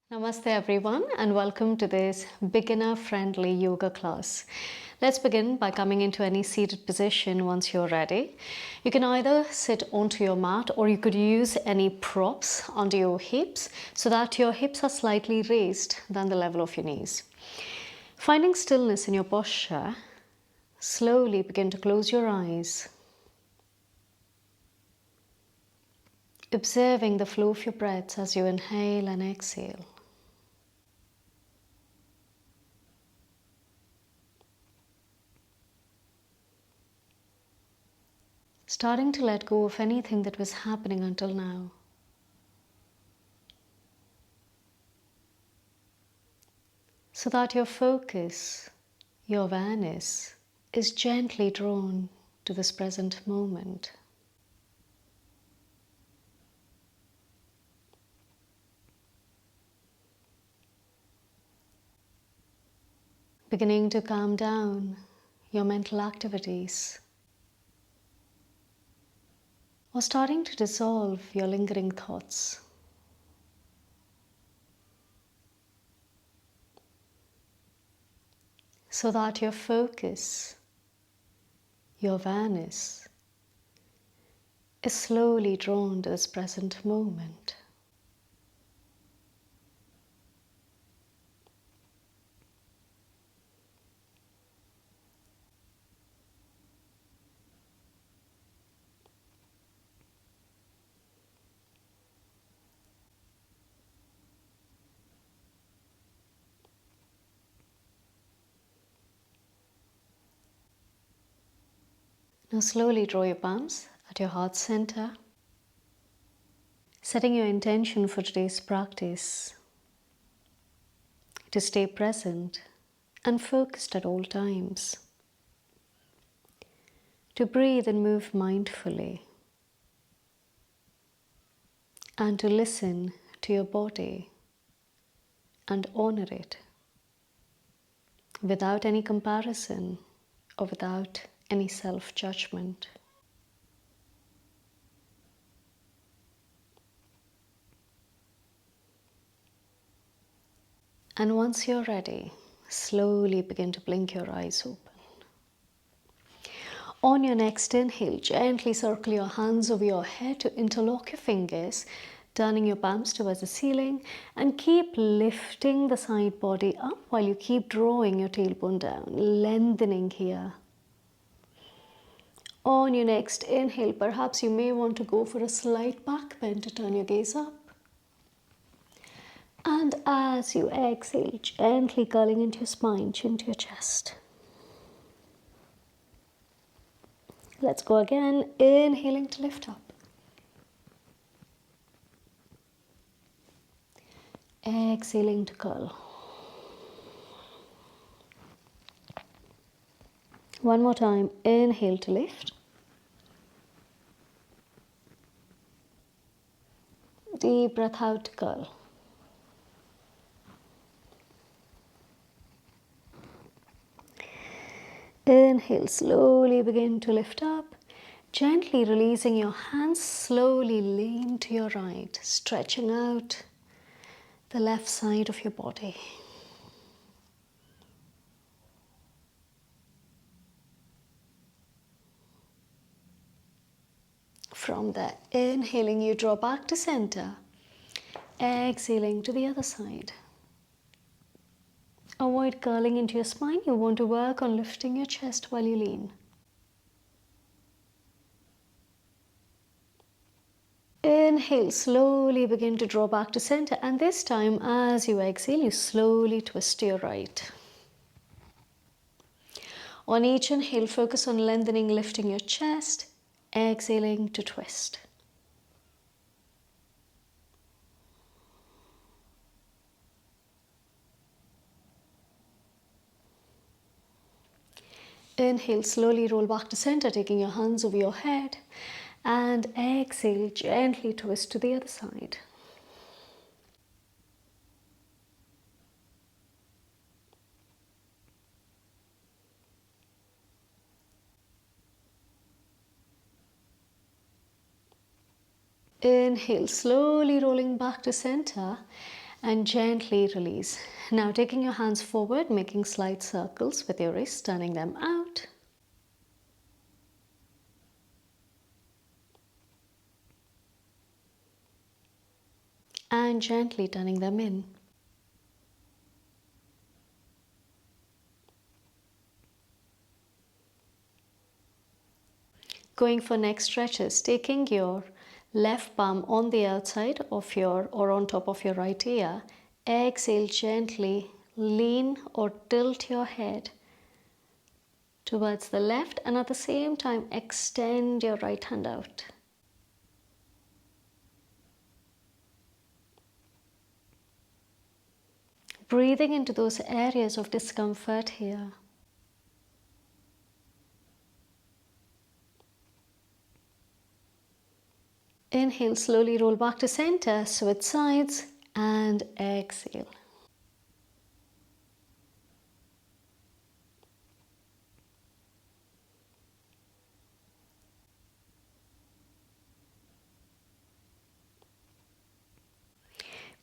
Namaste everyone and welcome to this beginner-friendly yoga class. Let's begin by coming into any seated position once you're ready. You can either sit onto your mat or you could use any props under your hips so that your hips are slightly raised than the level of your knees. Finding stillness in your posture, slowly begin to close your eyes. Observing the flow of your breaths as you inhale and exhale. Starting to let go of anything that was happening until now. So that your focus, your awareness, is gently drawn to this present moment. Beginning to calm down your mental activities. Or starting to dissolve your lingering thoughts. So that your focus, your awareness, is slowly drawn to this present moment. Now slowly draw your palms at your heart center, setting your intention for today's practice to stay present and focused at all times, to breathe and move mindfully, and to listen to your body and honor it without any comparison or without any self-judgment. And once you're ready, slowly begin to blink your eyes open. On your next inhale, gently circle your hands over your head to interlock your fingers, turning your palms towards the ceiling, and keep lifting the side body up while you keep drawing your tailbone down, lengthening here. On your next inhale, perhaps you may want to go for a slight back bend to turn your gaze up. And as you exhale, gently curling into your spine, chin to your chest. Let's go again, inhaling to lift up. Exhaling to curl. One more time, inhale to lift. Deep breath out to curl. Inhale, slowly begin to lift up. Gently releasing your hands, slowly lean to your right, stretching out the left side of your body. From there, inhaling, you draw back to center. Exhaling to the other side. Avoid curling into your spine. You want to work on lifting your chest while you lean. Inhale, slowly begin to draw back to center, and this time as you exhale, you slowly twist to your right. On each inhale, focus on lengthening, lifting your chest, exhaling to twist. Inhale, slowly roll back to center, taking your hands over your head. And exhale, gently twist to the other side. Inhale, slowly rolling back to center. and gently release. Now taking your hands forward, making slight circles with your wrists, turning them out. And gently turning them in. Going for neck stretches, taking your left palm on the outside of your or on top of your right ear. Exhale, gently lean or tilt your head towards the left, and at the same time extend your right hand out. Breathing into those areas of discomfort here. Inhale, slowly roll back to center, switch sides, and exhale.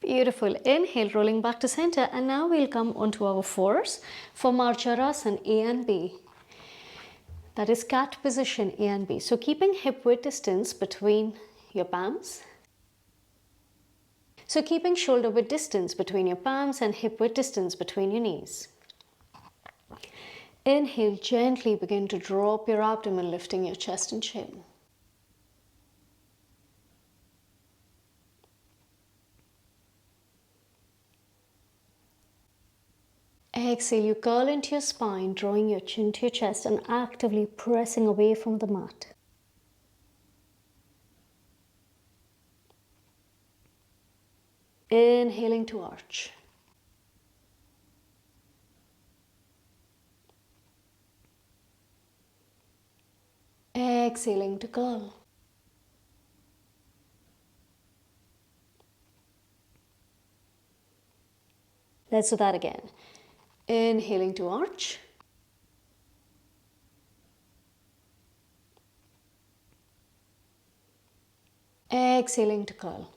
Beautiful. Inhale, rolling back to center, and now we'll come onto our fours for Marjarasana A and B. That is cat position A and B. So keeping hip width distance between your palms. So keeping shoulder width distance between your palms and hip width distance between your knees. Inhale, gently begin to drop your abdomen, lifting your chest and chin. Exhale, you curl into your spine, drawing your chin to your chest and actively pressing away from the mat. Inhaling to arch. Exhaling to curl. Let's do that again. Inhaling to arch. Exhaling to curl.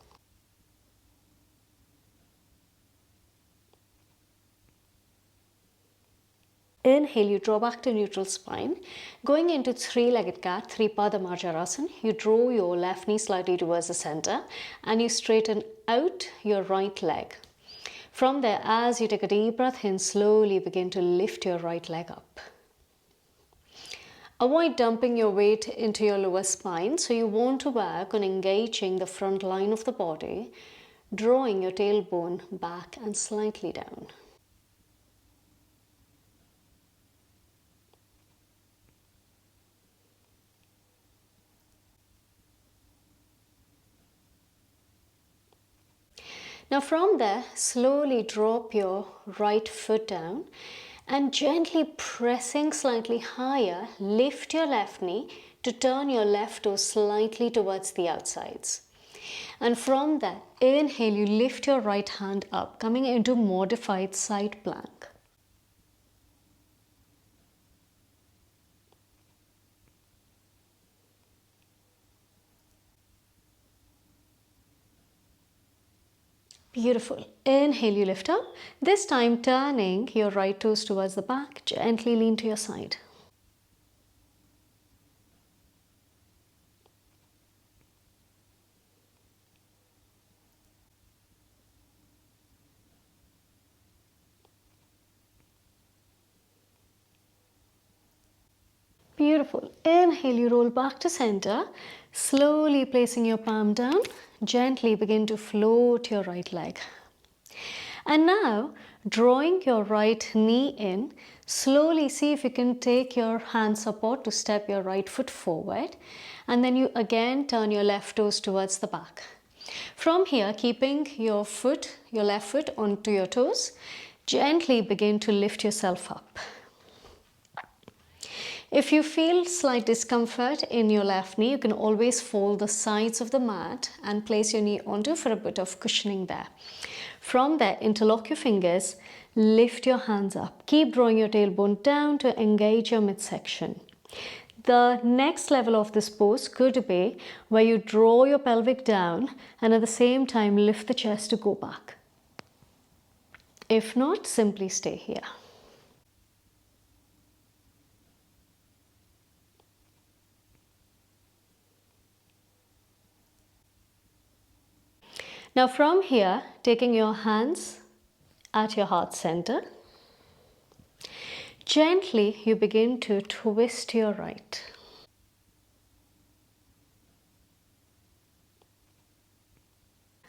Inhale, you draw back to neutral spine. Going into three-legged cat, Tripada Marjarasana. You draw your left knee slightly towards the center and you straighten out your right leg. From there, as you take a deep breath in, slowly begin to lift your right leg up. Avoid dumping your weight into your lower spine, so you want to work on engaging the front line of the body, drawing your tailbone back and slightly down. Now from there, slowly drop your right foot down and gently pressing slightly higher, lift your left knee to turn your left toe slightly towards the outsides. And from that, inhale, you lift your right hand up, coming into modified side plank. Beautiful. Inhale, you lift up. This time turning your right toes towards the back, gently lean to your side. Beautiful. Inhale, you roll back to center, slowly placing your palm down, gently begin to float your right leg. And now, drawing your right knee in, slowly see if you can take your hand support to step your right foot forward, and then you again turn your left toes towards the back. From here, keeping your left foot onto your toes, gently begin to lift yourself up. If you feel slight discomfort in your left knee, you can always fold the sides of the mat and place your knee onto for a bit of cushioning there. From there, interlock your fingers, lift your hands up. Keep drawing your tailbone down to engage your midsection. The next level of this pose could be where you draw your pelvic down and at the same time lift the chest to go back. If not, simply stay here. Now from here, taking your hands at your heart center, gently you begin to twist your right.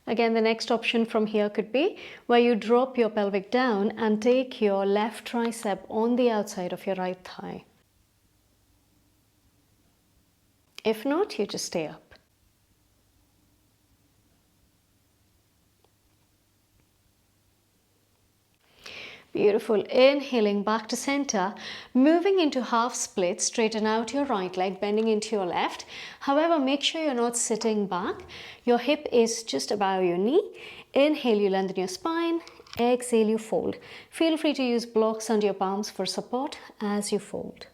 Again, the next option from here could be where you drop your pelvic down and take your left tricep on the outside of your right thigh. If not, you just stay up. Beautiful. Inhaling back to center, moving into half split, straighten out your right leg, bending into your left. However, make sure you're not sitting back. Your hip is just above your knee. Inhale, you lengthen your spine. Exhale, you fold. Feel free to use blocks under your palms for support as you fold.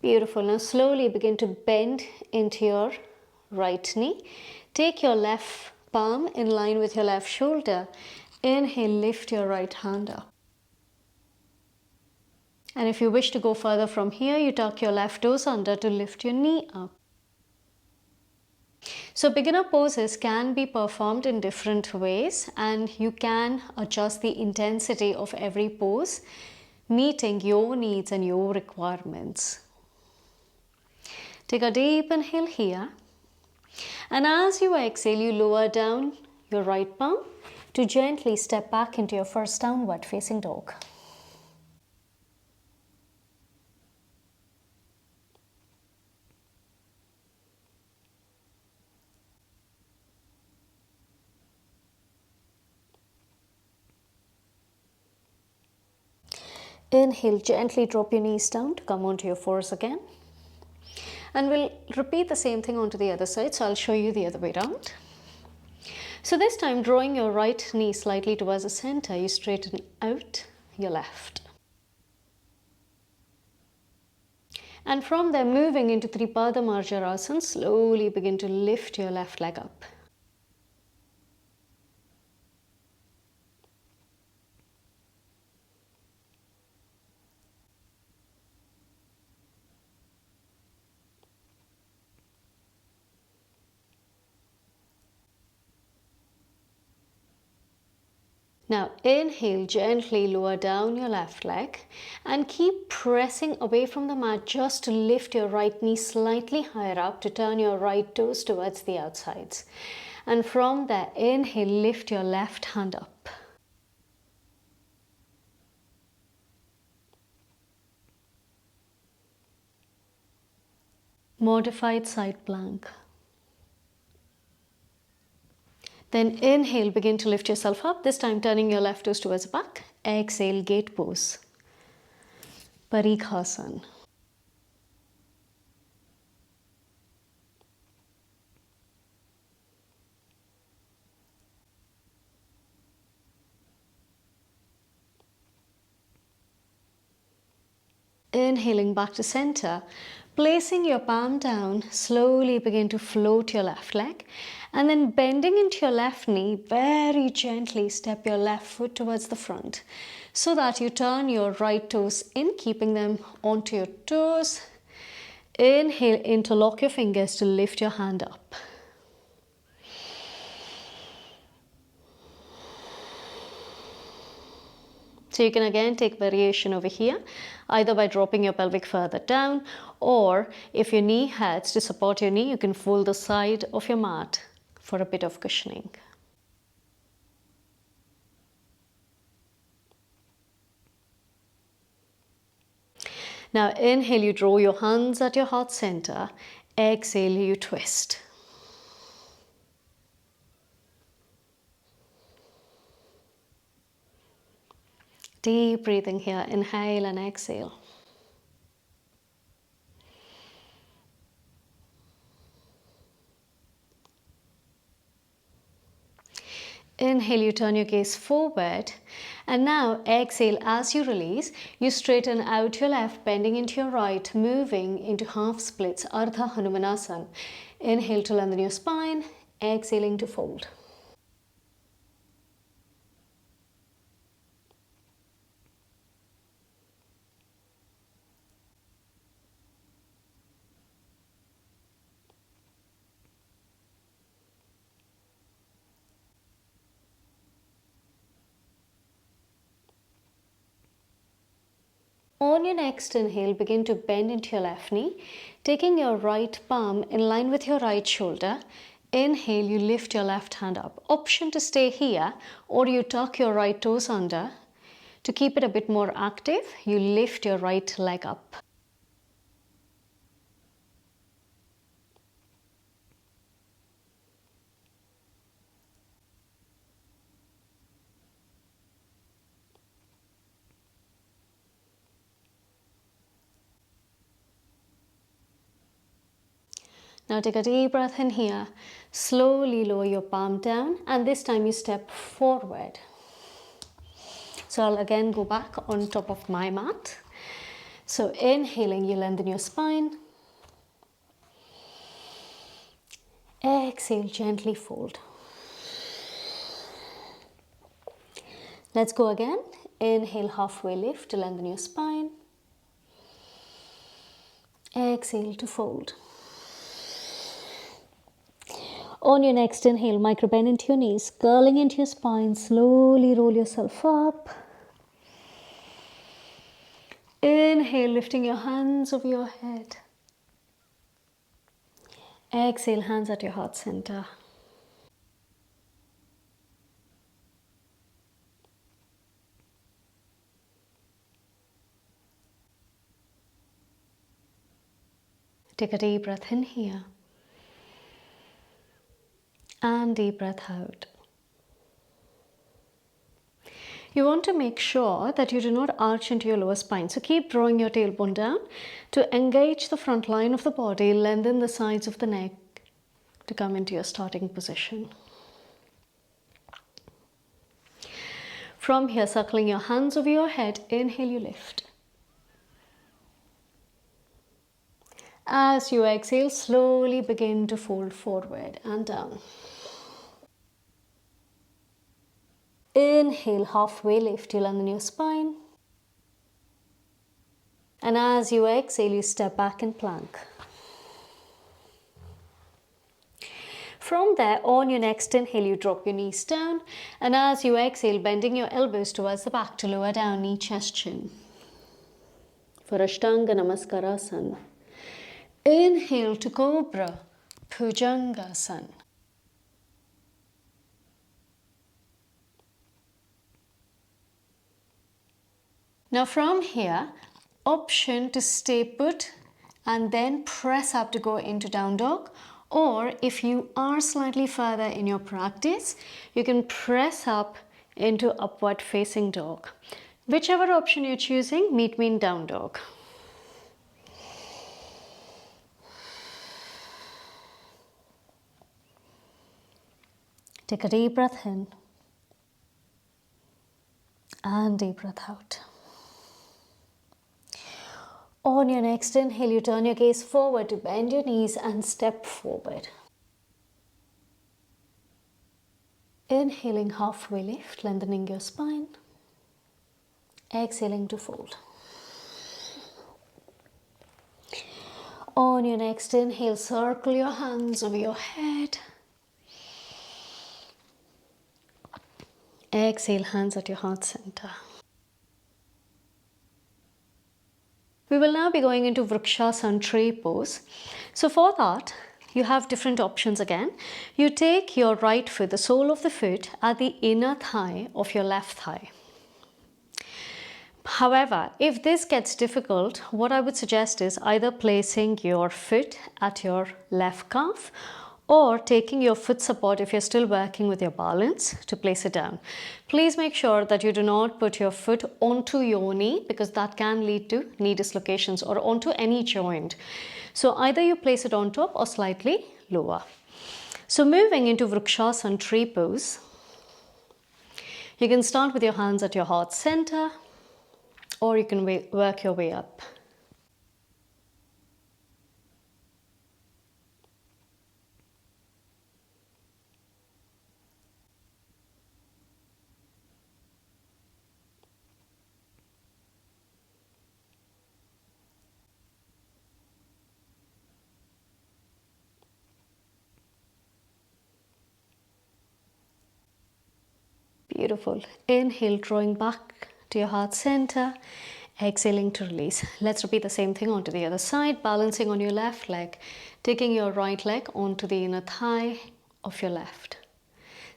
Beautiful. Now slowly begin to bend into your right knee. Take your left palm in line with your left shoulder. Inhale, lift your right hand up. And if you wish to go further from here, you tuck your left toes under to lift your knee up. So beginner poses can be performed in different ways, and you can adjust the intensity of every pose, meeting your needs and your requirements. Take a deep inhale here, and as you exhale, you lower down your right palm to gently step back into your first downward facing dog. Inhale, gently drop your knees down to come onto your fours again. And we'll repeat the same thing onto the other side, so I'll show you the other way around. So this time, drawing your right knee slightly towards the center, you straighten out your left. And from there, moving into Tripada Marjarasana, slowly begin to lift your left leg up. Now inhale, gently lower down your left leg and keep pressing away from the mat just to lift your right knee slightly higher up to turn your right toes towards the outsides. And from there, inhale, lift your left hand up. Modified side plank. Then inhale, begin to lift yourself up, this time turning your left toes towards the back. Exhale, gate pose. Parikhasana. Inhaling back to center, placing your palm down, slowly begin to float your left leg, and then bending into your left knee, very gently step your left foot towards the front so that you turn your right toes in, keeping them onto your toes. Inhale, interlock your fingers to lift your hand up. So you can again take variation over here, either by dropping your pelvic further down, or if your knee hurts, to support your knee, you can fold the side of your mat for a bit of cushioning. Now inhale, you draw your hands at your heart center. Exhale, you twist. Deep breathing here, inhale and exhale. Inhale, you turn your gaze forward. And now exhale, as you release, you straighten out your left, bending into your right, moving into half splits, Ardha Hanumanasana. Inhale to lengthen your spine, exhaling to fold. On your next inhale, begin to bend into your left knee, taking your right palm in line with your right shoulder. Inhale, you lift your left hand up. Option to stay here, or you tuck your right toes under. To keep it a bit more active, you lift your right leg up. Now take a deep breath in here. Slowly lower your palm down, and this time you step forward. So I'll again go back on top of my mat. So inhaling, you lengthen your spine. Exhale, gently fold. Let's go again. Inhale, halfway lift to lengthen your spine. Exhale to fold. On your next inhale, micro bend into your knees, curling into your spine, slowly roll yourself up. Inhale, lifting your hands over your head. Exhale, hands at your heart center. Take a deep breath in here. And deep breath out. You want to make sure that you do not arch into your lower spine. So keep drawing your tailbone down to engage the front line of the body, lengthen the sides of the neck to come into your starting position. From here, circling your hands over your head, inhale, you lift. As you exhale, slowly begin to fold forward and down. Inhale, halfway lift, you lengthen your spine. And as you exhale, you step back in plank. From there, on your next inhale, you drop your knees down. And as you exhale, bending your elbows towards the back to lower down, knee, chest, chin. For Ashtanga Namaskarasana. Inhale to Cobra, Bhujangasana. Now from here, option to stay put and then press up to go into down dog, or if you are slightly further in your practice, you can press up into upward facing dog. Whichever option you're choosing, meet me in down dog. Take a deep breath in and deep breath out. On your next inhale, you turn your gaze forward to bend your knees and step forward. Inhaling, halfway lift, lengthening your spine. Exhaling to fold. On your next inhale, circle your hands over your head. Exhale, hands at your heart center. We will now be going into Vrikshasana tree pose. So for that, you have different options again. You take your right foot, the sole of the foot, at the inner thigh of your left thigh. However, if this gets difficult, what I would suggest is either placing your foot at your left calf or taking your foot support if you're still working with your balance to place it down. Please make sure that you do not put your foot onto your knee because that can lead to knee dislocations, or onto any joint. So either you place it on top or slightly lower. So moving into Vrikshasana tree pose. You can start with your hands at your heart center, or you can work your way up. Beautiful. Inhale, drawing back to your heart center. Exhaling to release. Let's repeat the same thing onto the other side, balancing on your left leg, taking your right leg onto the inner thigh of your left.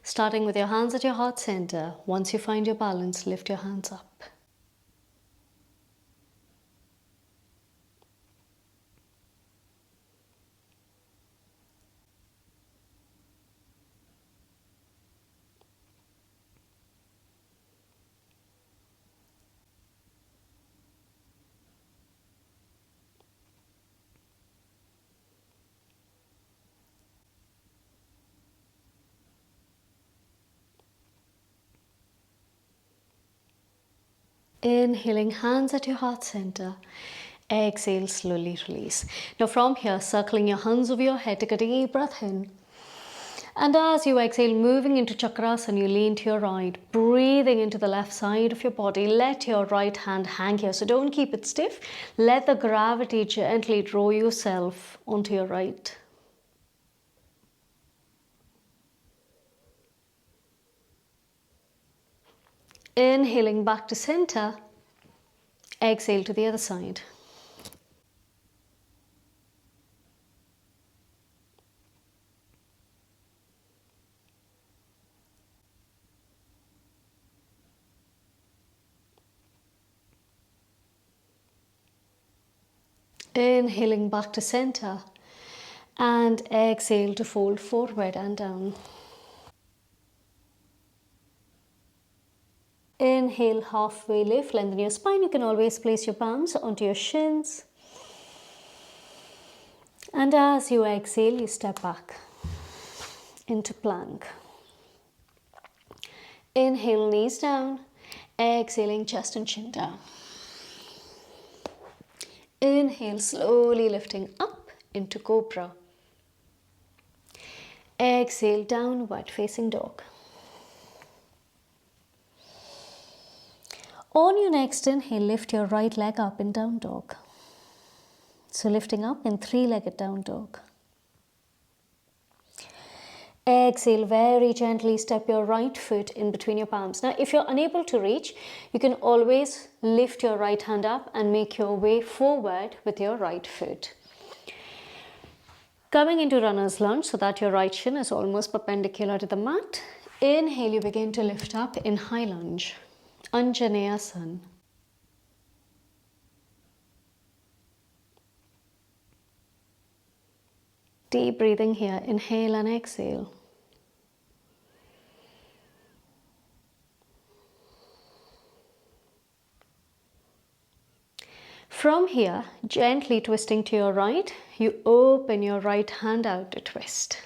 Starting with your hands at your heart center. Once you find your balance, lift your hands up. Inhaling, hands at your heart center. Exhale, slowly release. Now from here, circling your hands over your head, take a deep breath in. And as you exhale, moving into chakrasana, you lean to your right, breathing into the left side of your body. Let your right hand hang here. So don't keep it stiff. Let the gravity gently draw yourself onto your right. Inhaling back to center. Exhale to the other side. Inhaling back to center. And exhale to fold forward and down. Inhale, halfway lift, lengthen your spine. You can always place your palms onto your shins. And as you exhale, you step back into plank. Inhale, knees down. Exhaling, chest and chin down. Inhale, slowly lifting up into cobra. Exhale, downward facing dog. On your next inhale, lift your right leg up in down dog. So lifting up in three-legged down dog. Exhale, very gently step your right foot in between your palms. Now, if you're unable to reach, you can always lift your right hand up and make your way forward with your right foot. Coming into runner's lunge so that your right shin is almost perpendicular to the mat. Inhale, you begin to lift up in high lunge. Anjaneyasana. Deep breathing here. Inhale and exhale. From here, gently twisting to your right, you open your right hand out to twist.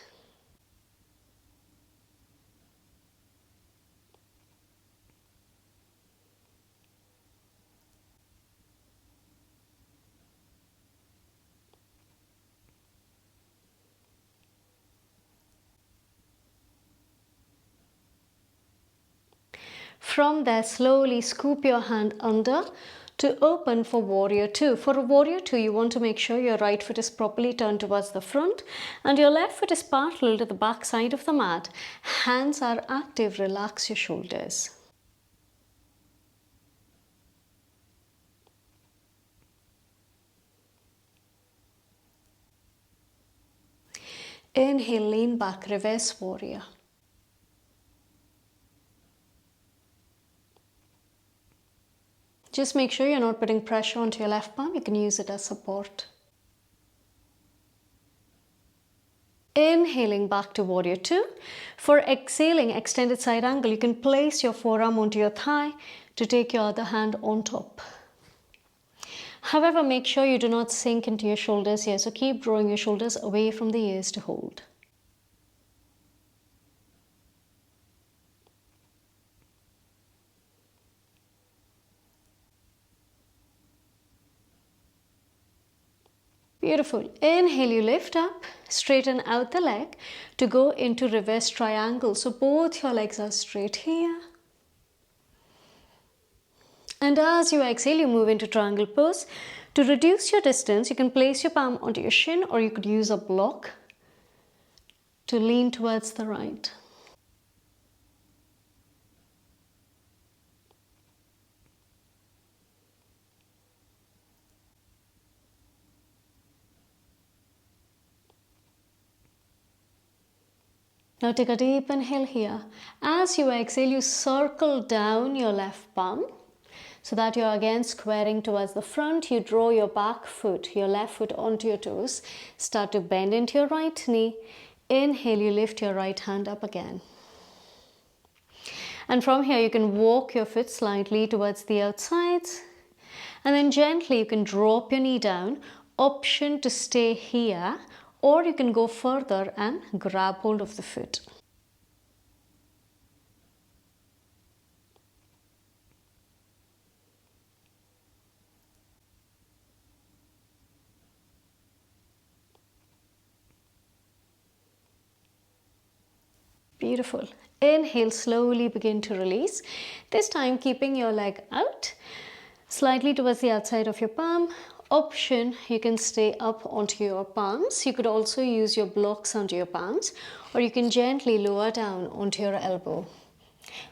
From there, slowly scoop your hand under to open for warrior two. For a warrior two, you want to make sure your right foot is properly turned towards the front and your left foot is parallel to the back side of the mat. Hands are active, relax your shoulders. Inhale, lean back, reverse warrior. Just make sure you're not putting pressure onto your left palm. You can use it as support. Inhaling back to warrior two. For exhaling, extended side angle, you can place your forearm onto your thigh to take your other hand on top. However, make sure you do not sink into your shoulders here. So keep drawing your shoulders away from the ears to hold. Beautiful. Inhale, you lift up, straighten out the leg to go into reverse triangle. So both your legs are straight here. And as you exhale, you move into triangle pose. To reduce your distance, you can place your palm onto your shin, or you could use a block to lean towards the right. Now take a deep inhale here. As you exhale, you circle down your left palm so that you're again squaring towards the front. You draw your back foot, your left foot onto your toes. Start to bend into your right knee. Inhale, you lift your right hand up again. And from here, you can walk your foot slightly towards the outsides. And then gently, you can drop your knee down. Option to stay here, or you can go further and grab hold of the foot. Beautiful. Inhale, slowly begin to release. This time keeping your leg out, slightly towards the outside of your palm. Option, you can stay up onto your palms. You could also use your blocks onto your palms, or you can gently lower down onto your elbow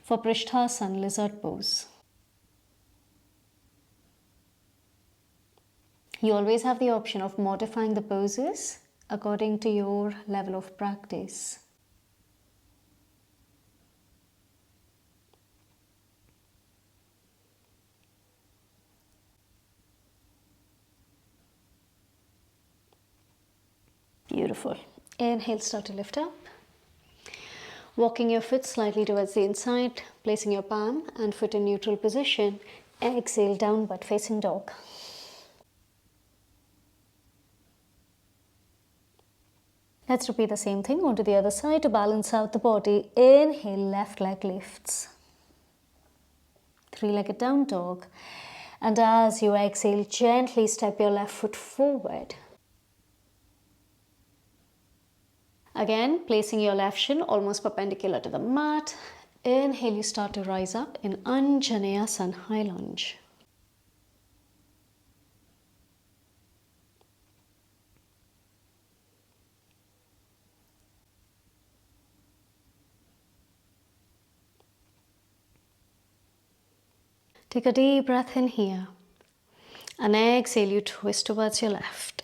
for Prishthasana, lizard pose. You always have the option of modifying the poses according to your level of practice. Beautiful. Inhale, start to lift up. Walking your foot slightly towards the inside, placing your palm and foot in neutral position. Exhale, downward facing dog. Let's repeat the same thing onto the other side to balance out the body. Inhale, left leg lifts. Three-legged down dog. And as you exhale, gently step your left foot forward. Again, placing your left shin almost perpendicular to the mat. Inhale, you start to rise up in Anjaneyasana, high lunge. Take a deep breath in here. And exhale, you twist towards your left.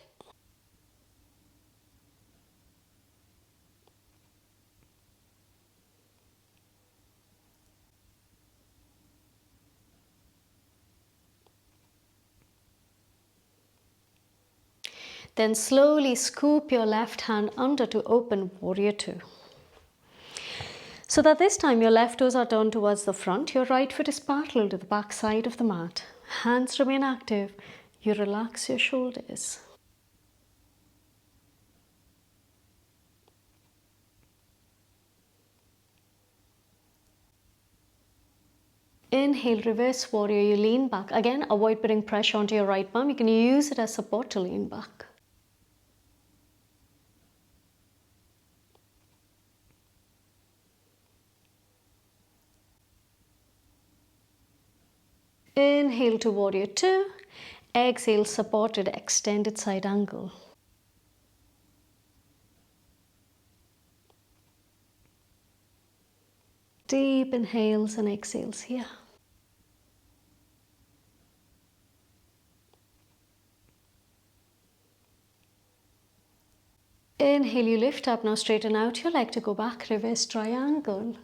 Then slowly scoop your left hand under to open warrior two. So that this time your left toes are turned towards the front, your right foot is parallel to the back side of the mat. Hands remain active. You relax your shoulders. Inhale, reverse warrior, you lean back. Again, avoid putting pressure onto your right palm. You can use it as support to lean back. Inhale to warrior two. Exhale, supported, extended side angle. Deep inhales and exhales here. Inhale, you lift up. Now straighten out your leg to go back, reverse triangle.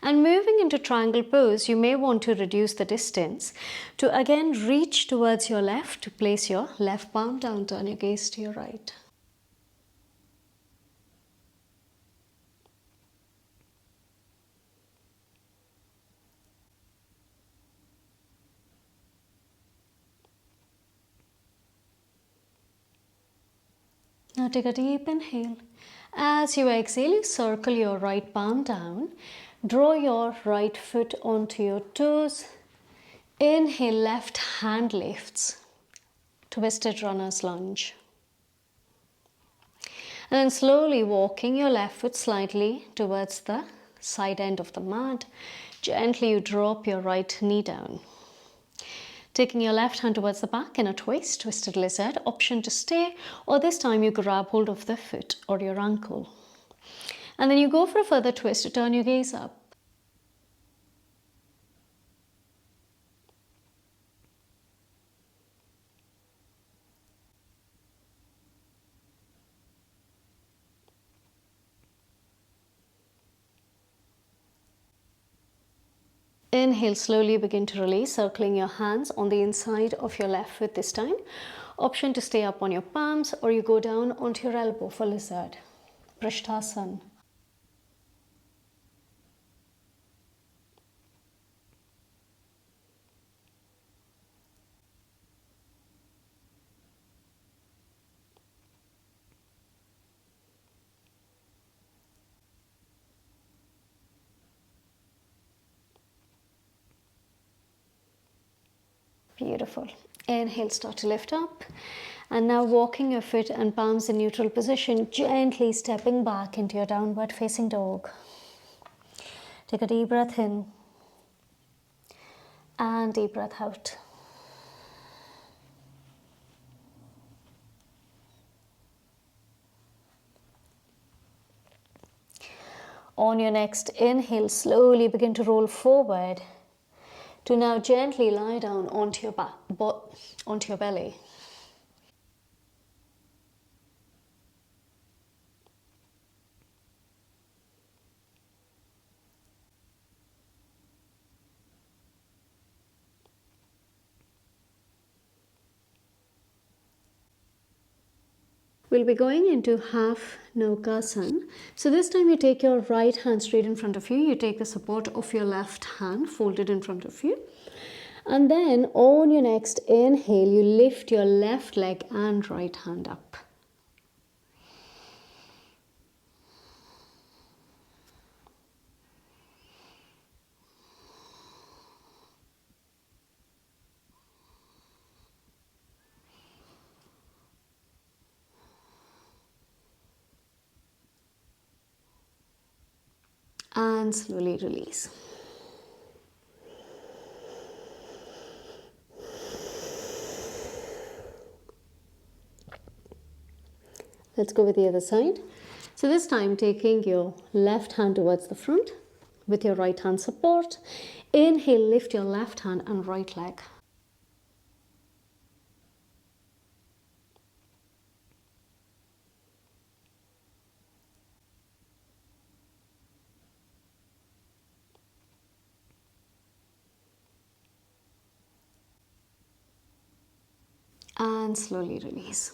And moving into triangle pose, you may want to reduce the distance to again reach towards your left to place your left palm down, turn your gaze to your right. Now take a deep inhale. As you exhale, you circle your right palm down. Draw your right foot onto your toes. Inhale, left hand lifts. Twisted runner's lunge. And then slowly walking your left foot slightly towards the side end of the mat. Gently you drop your right knee down. Taking your left hand towards the back in a twist, twisted lizard, option to stay, or this time you grab hold of the foot or your ankle. And then you go for a further twist to turn your gaze up. Inhale, slowly begin to release, circling your hands on the inside of your left foot this time. Option to stay up on your palms or you go down onto your elbow for lizard. Prishthasana. Beautiful. Inhale, start to lift up. And now walking your foot and palms in neutral position, gently stepping back into your downward facing dog. Take a deep breath in and deep breath out. On your next inhale, slowly begin to roll forward to now gently lie down onto your back, onto your belly. We'll be going into half Naukasana. So this time you take your right hand straight in front of you. You take the support of your left hand folded in front of you. And then on your next inhale, you lift your left leg and right hand up. And slowly release. Let's go with the other side. So this time taking your left hand towards the front with your right hand support. Inhale, lift your left hand and right leg. And slowly release.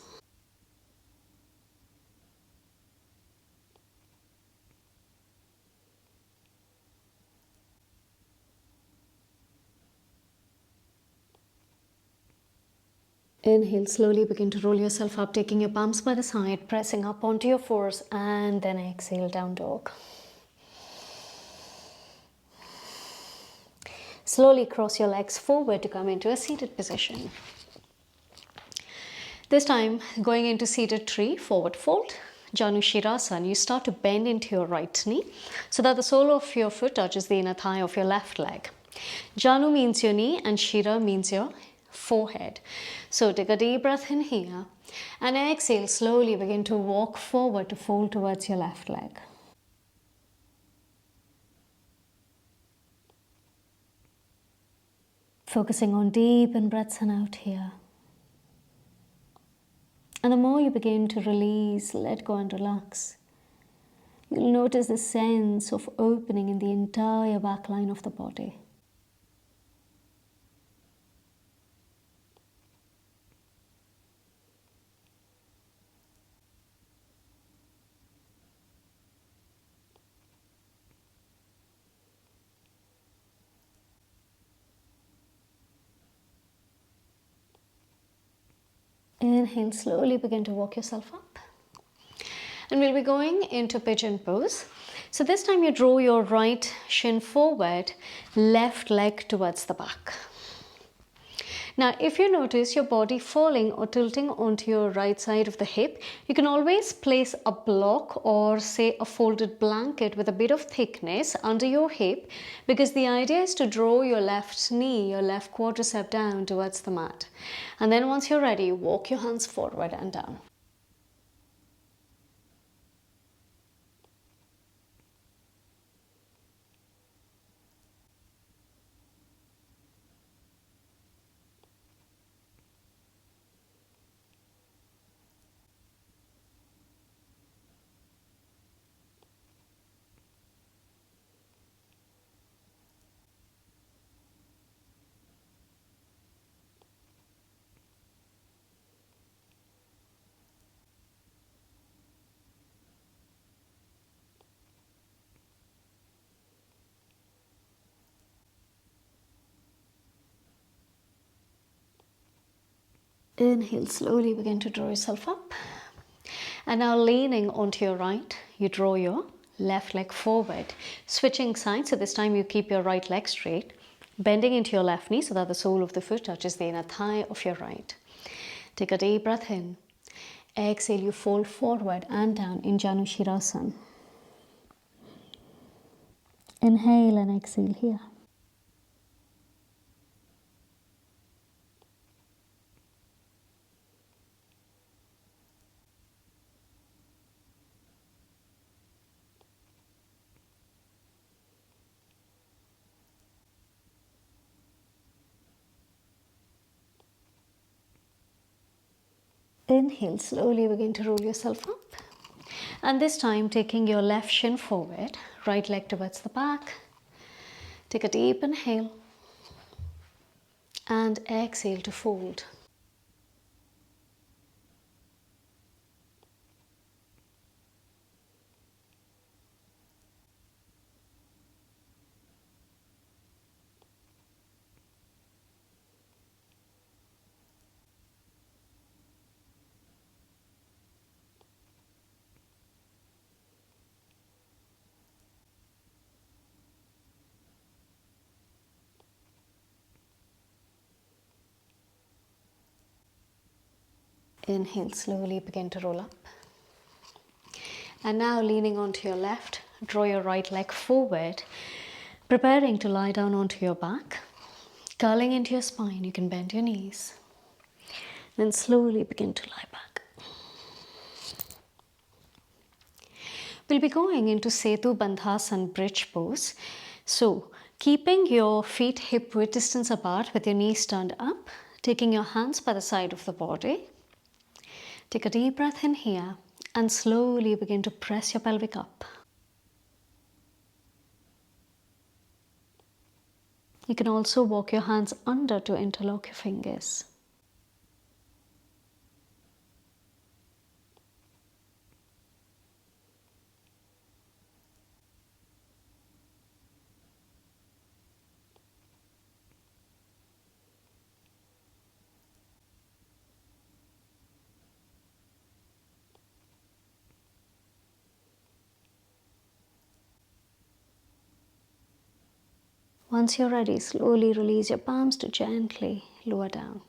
Inhale, slowly begin to roll yourself up, taking your palms by the side, pressing up onto your fours, and then exhale, down dog. Slowly cross your legs forward to come into a seated position. This time, going into seated tree, forward fold, Janu Shirasana, you start to bend into your right knee so that the sole of your foot touches the inner thigh of your left leg. Janu means your knee and Shira means your forehead. So take a deep breath in here and exhale, slowly begin to walk forward to fold towards your left leg. Focusing on deep in breaths and out here. And the more you begin to release, let go and relax, you'll notice the sense of opening in the entire back line of the body. Inhale, slowly begin to walk yourself up. And we'll be going into pigeon pose. So this time you draw your right shin forward, left leg towards the back. Now, if you notice your body falling or tilting onto your right side of the hip, you can always place a block or say a folded blanket with a bit of thickness under your hip, because the idea is to draw your left knee, your left quadricep down towards the mat. And then once you're ready, walk your hands forward and down. Inhale, slowly begin to draw yourself up. And now leaning onto your right, you draw your left leg forward, switching sides. So this time you keep your right leg straight, bending into your left knee so that the sole of the foot touches the inner thigh of your right. Take a deep breath in. Exhale, you fold forward and down in Janu Shirasana. Inhale and exhale here. Inhale, slowly begin to roll yourself up. And this time taking your left shin forward, right leg towards the back. Take a deep inhale and exhale to fold. Inhale, slowly begin to roll up. And now leaning onto your left, draw your right leg forward, preparing to lie down onto your back. Curling into your spine, you can bend your knees. Then slowly begin to lie back. We'll be going into Setu Bandhasan bridge pose. So, keeping your feet hip width distance apart with your knees turned up, taking your hands by the side of the body. Take a deep breath in here and slowly begin to press your pelvic up. You can also walk your hands under to interlock your fingers. Once you're ready, slowly release your palms to gently lower down.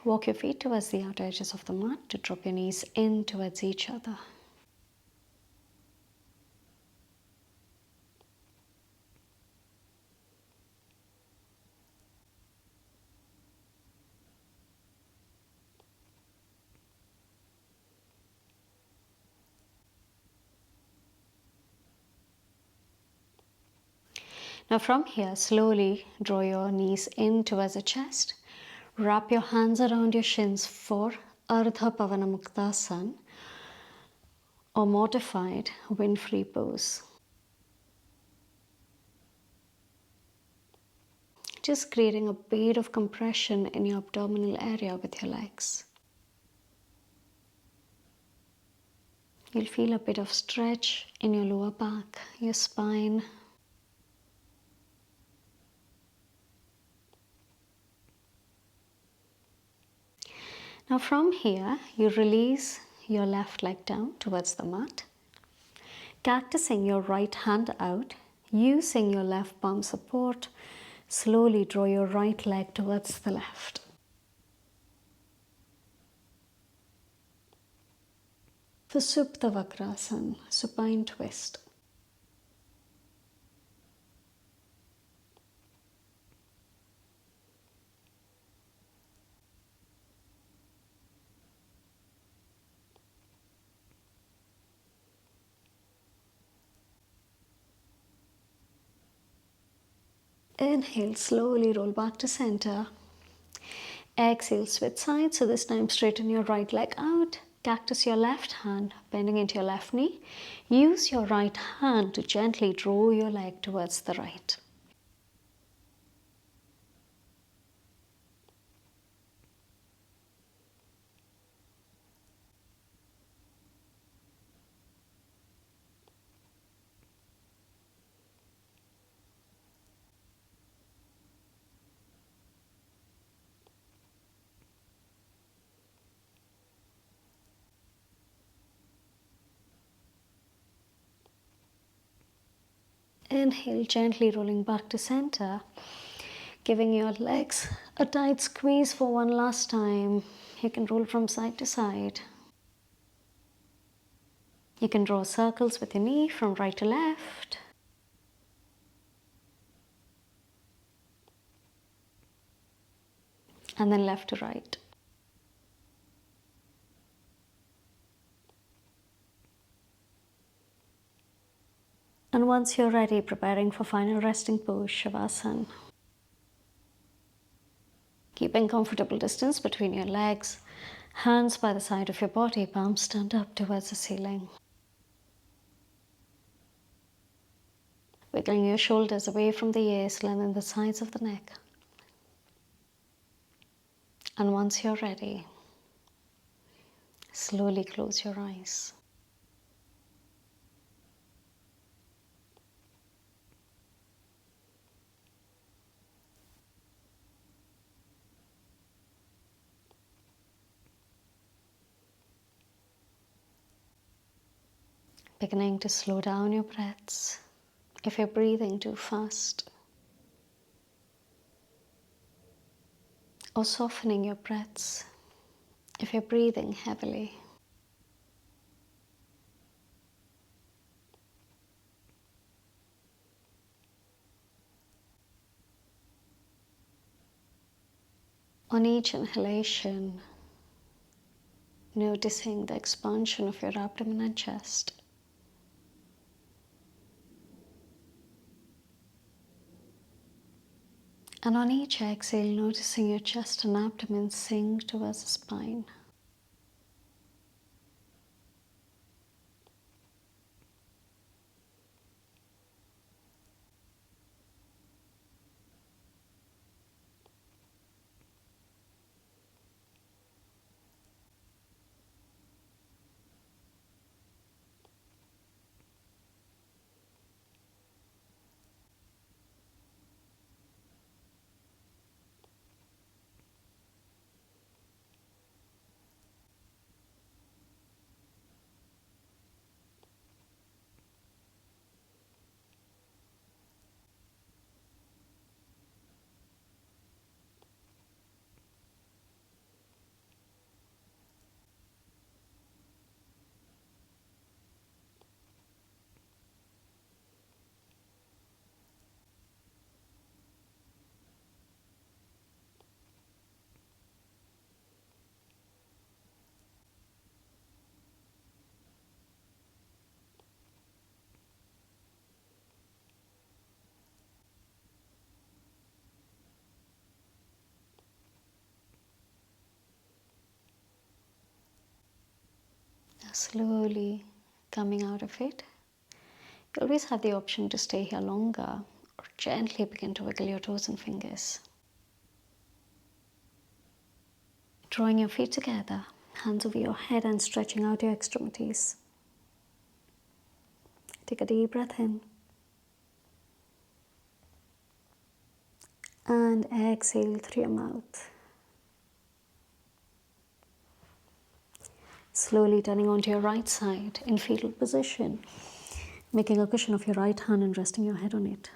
Walk your feet towards the outer edges of the mat to drop your knees in towards each other. Now from here, slowly draw your knees in towards the chest. Wrap your hands around your shins for Ardha Pavanamuktasana or modified wind-free pose. Just creating a bit of compression in your abdominal area with your legs. You'll feel a bit of stretch in your lower back, your spine. Now from here, you release your left leg down towards the mat. Cactusing your right hand out, Using your left palm support, slowly draw your right leg towards the left. For Supta Vakrasana, supine twist. Inhale, slowly roll back to center. Exhale, switch sides. So this time straighten your right leg out. Cactus your left hand, bending into your left knee. Use your right hand to gently draw your leg towards the right. Inhale, gently rolling back to center. Giving your legs a tight squeeze for one last time. You can roll from side to side. You can draw circles with your knee from right to left. And then left to right. And once you're ready, preparing for final resting pose, Shavasana. Keeping comfortable distance between your legs, hands by the side of your body, palms stand up towards the ceiling. Wiggling your shoulders away from the ears, lengthen the sides of the neck. And once you're ready, slowly close your eyes. Beginning to slow down your breaths if you're breathing too fast, or softening your breaths if you're breathing heavily. On each inhalation, noticing the expansion of your abdomen and chest. And on each exhale, noticing your chest and abdomen sink towards the spine. Now slowly coming out of it. You always have the option to stay here longer or gently begin to wiggle your toes and fingers. Drawing your feet together, hands over your head and stretching out your extremities. Take a deep breath in. And exhale through your mouth. Slowly turning onto your right side in fetal position. making a cushion of your right hand and resting your head on it.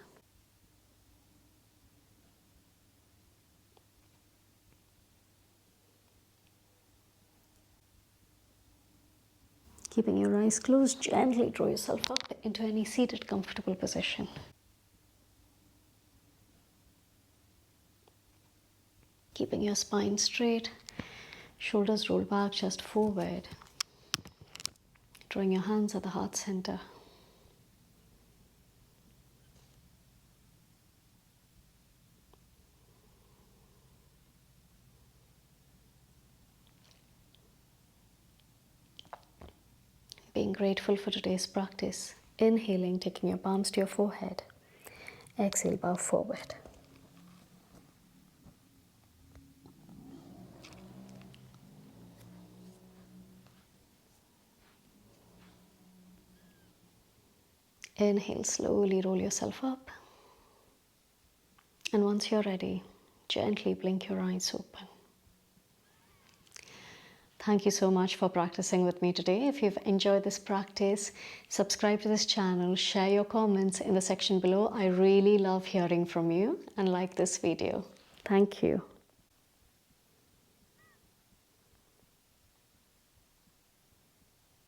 Keeping your eyes closed, gently draw yourself up into any seated comfortable position. Keeping your spine straight, shoulders roll back, chest forward. Drawing your hands at the heart center. Being grateful for today's practice. Inhaling, taking your palms to your forehead. Exhale, bow forward. Inhale, slowly roll yourself up. And once you're ready, gently blink your eyes open. Thank you so much for practicing with me today. If you've enjoyed this practice, subscribe to this channel, share your comments in the section below. I really love hearing from you, and like this video. Thank you.